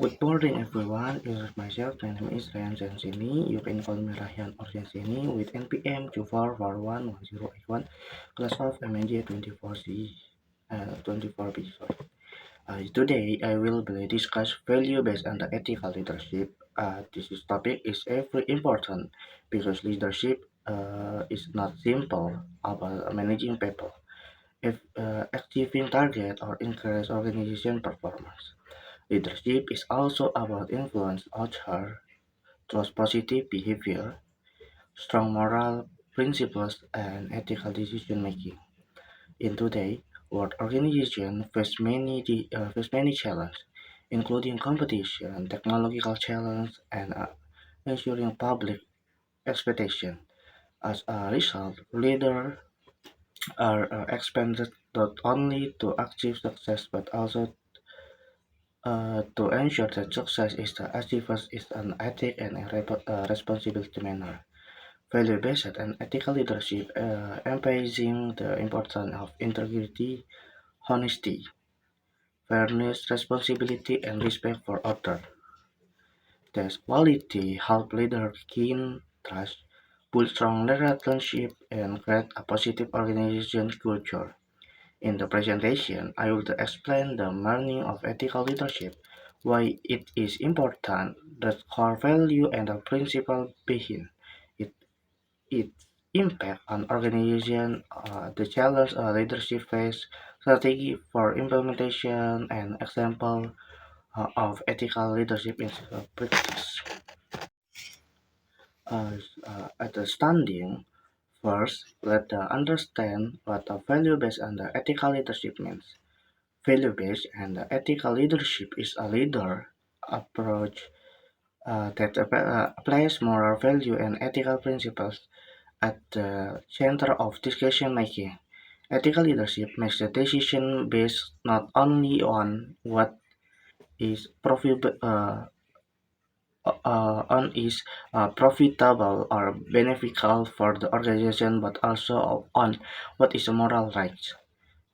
Good morning, everyone. This is myself. My name is Ryan Zansini. You can call me Ryan or Zansini with NPM 24411081, class of MNJ 24B. Sorry. Today, I will be discuss value based on the ethical leadership. This topic is very important because leadership is not simple about managing people, if achieving target or increase organization performance. Leadership is also about influence culture, trust positive behavior, strong moral principles, and ethical decision making. In today, world organizations face many challenges, including competition, technological challenge, and ensuring public expectation. As a result, leaders are expanded not only to achieve success but also to ensure that success is achieved in an ethic and a responsibility manner. Value-based and ethical leadership emphasizing the importance of integrity, honesty, fairness, responsibility, and respect for others. This quality help leaders gain trust, build strong relationships, and create a positive organization culture. In the presentation, I will explain the meaning of ethical leadership, why it is important, the core value and the principle behind it, its impact on organization, the challenge leadership face, strategy for implementation, and example of ethical leadership in practice. At the standing, first, let's understand what a value-based and the ethical leadership means. Value-based and ethical leadership is a leader approach that applies moral value and ethical principles at the center of decision making. Ethical leadership makes the decision based not only on what is profitable or beneficial for the organization, but also on what is moral right.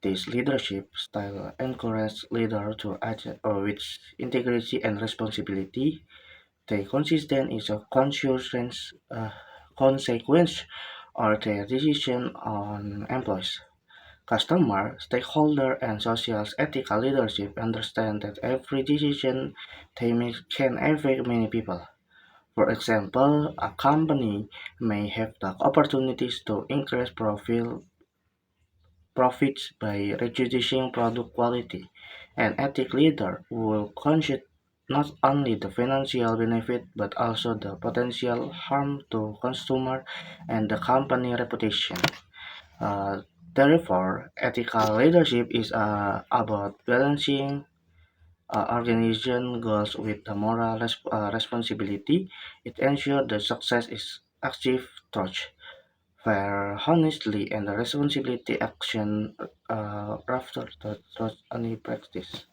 This leadership style encourages leaders to act with integrity and responsibility. The consistent is a consequence or their decision on employees. Customer, stakeholder, and social ethical leadership understand that every decision they make can affect many people. For example, a company may have the opportunities to increase profits by reducing product quality. An ethic leader will consider not only the financial benefit but also the potential harm to consumer and the company reputation. Uh, Therefore, ethical leadership is about balancing organization goals with the moral responsibility. It ensures the success is achieved through fair, honestly, and the responsibility action after the trust any practice.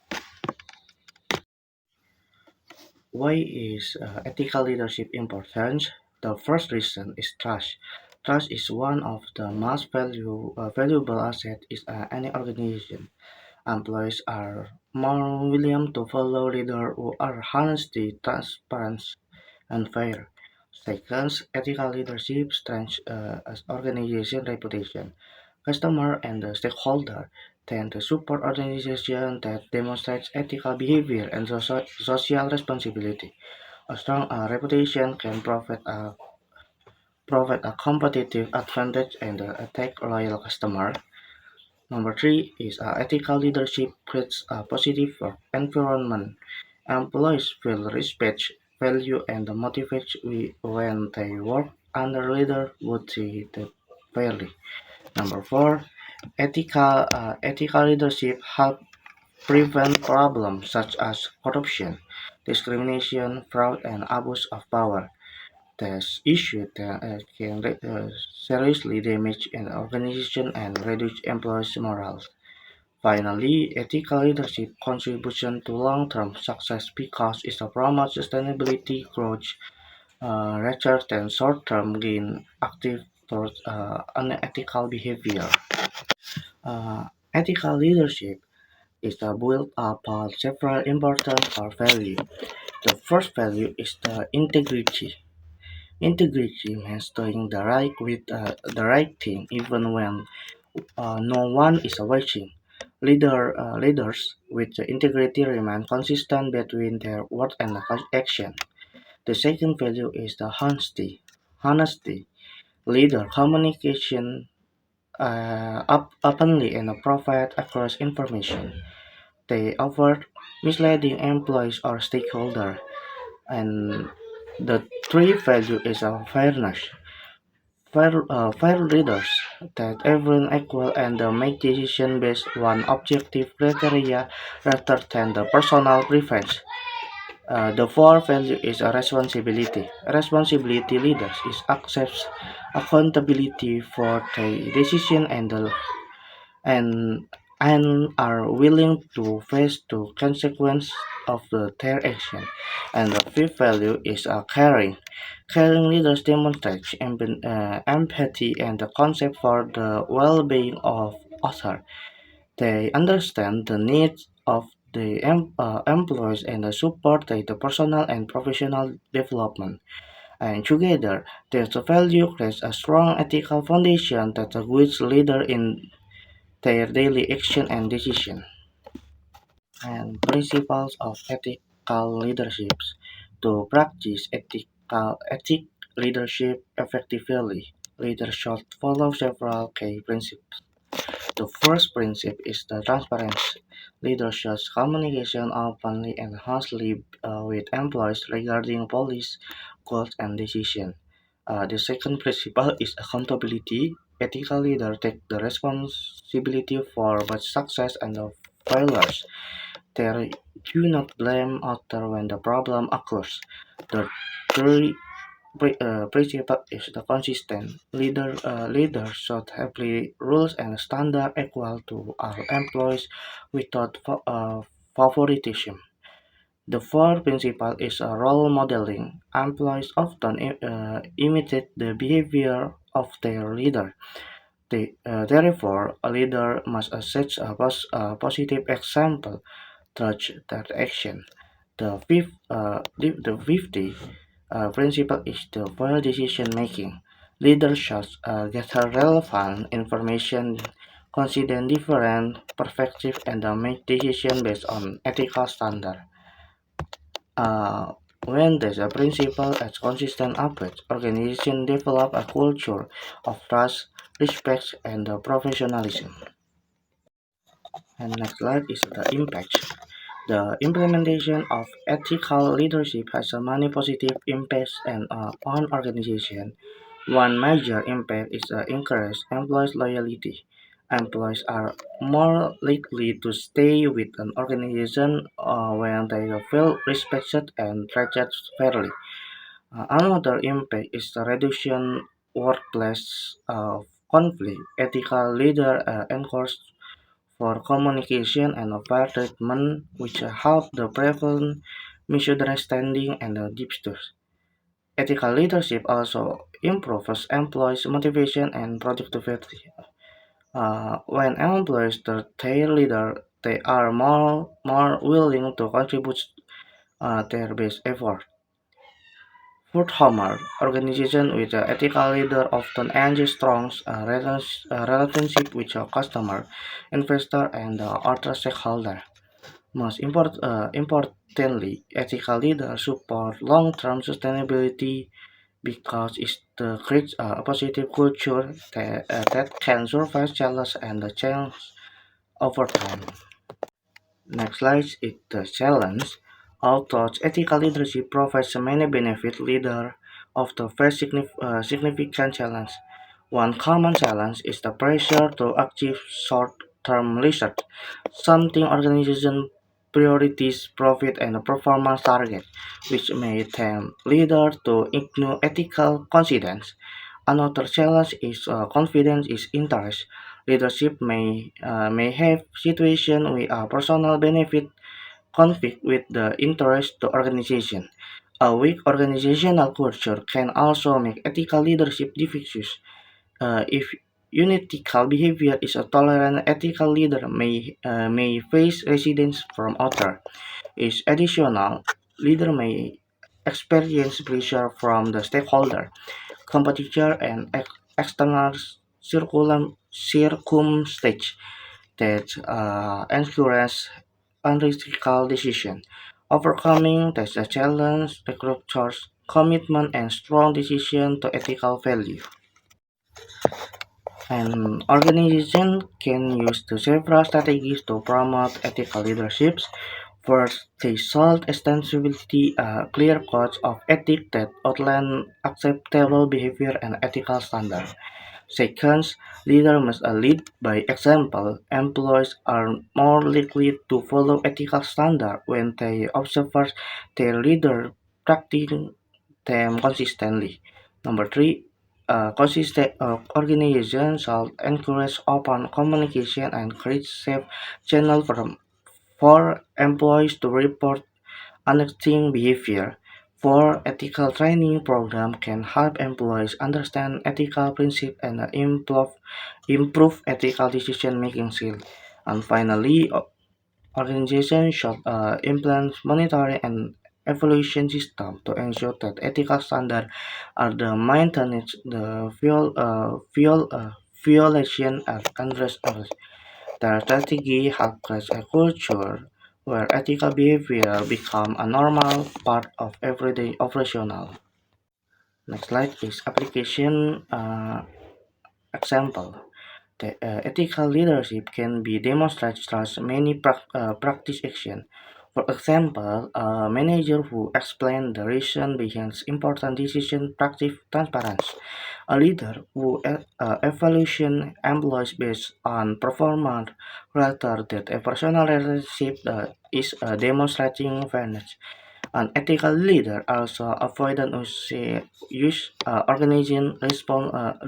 Why is ethical leadership important? The first reason is trust. Trust is one of the most valuable assets in any organization. Employees are more willing to follow leaders who are honest, transparent, and fair. Second, ethical leadership strengthens as organization reputation. Customer and the stakeholder tend to support organizations that demonstrate ethical behavior and social responsibility. A strong reputation can provide a competitive advantage and attract loyal customers. Number three is ethical leadership creates a positive work environment. Employees feel respect, value, and motivated when they work under leader who treat them fairly. Number four, ethical leadership help prevent problems such as corruption, discrimination, fraud, and abuse of power. These issues can seriously damage an organization and reduce employees' morale. Finally, ethical leadership contribution to long-term success because it promotes sustainability growth rather than short-term gain active towards unethical behavior. Ethical leadership is built upon several important core values. The first value is the integrity. Integrity means doing the right thing even when no one is watching. Leaders with integrity remain consistent between their word and action. The second value is the honesty. Honesty. Leader communication openly and provide accurate information. They avoid misleading employees or stakeholders. And the three value is fairness. Fair leaders that everyone equal and make decision based on objective criteria rather than the personal preference. The fourth value is a responsibility. Responsibility leaders is accepts accountability for the decision and and are willing to face the consequence of their action. And the fifth value is caring. Caring leaders demonstrate empathy and the concept for the well-being of others. They understand the needs of the employees and support the personal and professional development. And together, their value creates a strong ethical foundation that guides leader in their daily action and decision. And principles of ethical leadership. To practice ethic leadership effectively, leaders should follow several key principles. The first principle is the transparency. Leaders should communication openly and honestly with employees regarding policies, goals, and decisions. The second principle is accountability. Ethical leaders take the responsibility for both success and the failures. They do not blame others when the problem occurs. The third principle is the consistent. Leaders should apply rules and standards equal to all employees without favoritism. The fourth principle is role modeling. Employees often imitate the behavior of their leader. Therefore, a leader must set a positive example through their action. The fifth principle is the fair decision making. Leaders should gather relevant information, consider different perspectives, and make decisions based on ethical standards. Uh, when there's a principle and consistent approach, organizations develop a culture of trust, respect, and professionalism. And next slide is the impact. The implementation of ethical leadership has a many positive impacts on organization. One major impact is increase employees' loyalty. Employees are more likely to stay with an organization when they feel respected and treated fairly. Another impact is the reduction workplace conflict. Ethical leader encourage for communication and fair treatment, which help the prevent misunderstanding and disputes. Ethical leadership also improves employees' motivation and productivity. When employees trust their leader, they are more willing to contribute their best effort. Furthermore, organizations with an ethical leader often enjoy strong relationship with your customer, investor, and other stakeholders. Importantly, ethical leaders support long-term sustainability because it creates a positive culture that can survive challenge and change over time. Next slide is the challenge. Although ethical leadership provides many benefits, leaders often face significant challenges. One common challenge is the pressure to achieve short-term results, something organizations priorities profit and performance targets, which may tempt leaders to ignore ethical considerations. Another challenge is confidence is interest. Leadership may have situations where a personal benefit conflict with the interest to organization. A weak organizational culture can also make ethical leadership difficult. If unethical behavior is a tolerant ethical leader may face resistance from others. Is additional, leader may experience pressure from the stakeholder, competitor, and external circumstance that encourage unethical decision. Overcoming the challenge requires commitment and strong decision to ethical value. An organization can use the several strategies to promote ethical leaderships. First, they should establish a clear code of ethics that outline acceptable behavior and ethical standards. Second, leaders must lead by example. Employees are more likely to follow ethical standards when they observe their leader practicing them consistently. Number three, consistent organization should encourage open communication and create safe channel for employees to report unethical behavior. For ethical training program can help employees understand ethical principles and improve ethical decision making skills. And finally, organizations should implement monitoring and evaluation system to ensure that ethical standards are the maintained, the violation are addressed. The strategy helps create a culture where ethical behavior become a normal part of everyday operational. Next slide is application example. The ethical leadership can be demonstrated through many practice action. For example, a manager who explains the reason behind important decision practice transparency. A leader who evaluation employees based on performance rather than a personal relationship is demonstrating fairness. An ethical leader also avoided use organizing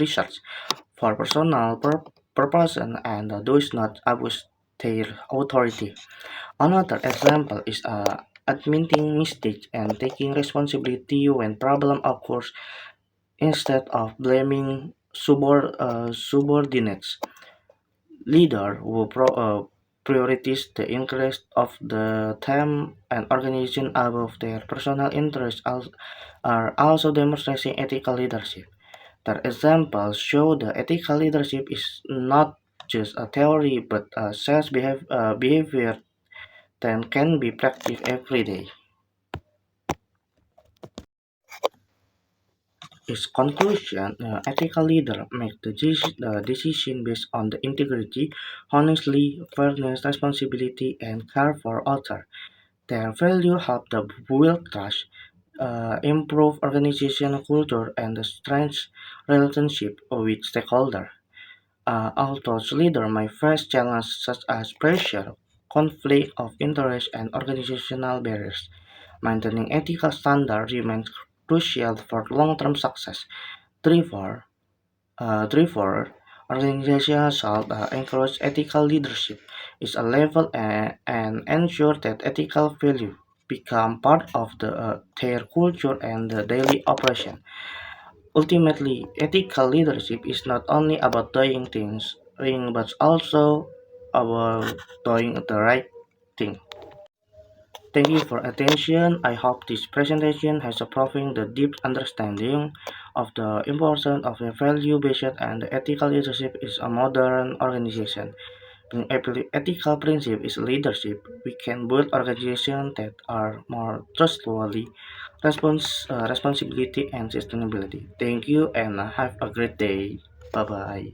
research for personal purpose and does not abuse their authority. Another example is admitting mistakes and taking responsibility when problem occurs instead of blaming subordinates. Leader who prioritize the interest of the team and organization above their personal interests are also demonstrating ethical leadership. Their examples show that ethical leadership is not just a theory but a behavior that can be practiced every day. Its conclusion, ethical leader make the decision based on the integrity, honesty, fairness, responsibility, and care for others. Their value help the build trust, improve organizational culture, and strengthen relationship with stakeholders. Although leader may face challenges such as pressure, conflict of interest, and organizational barriers. Maintaining ethical standards remains crucial for long-term success. Therefore, organizations should encourage ethical leadership is a level and ensure that ethical value become part of their culture and the daily operation. Ultimately, ethical leadership is not only about doing things right, but also about doing the right thing. Thank you for attention. I hope this presentation has provided the deep understanding of the importance of the value-based and ethical leadership is a modern organization. When ethical principle is leadership, we can build organizations that are more trustworthy, responsibility, and sustainability. Thank you and have a great day. Bye bye.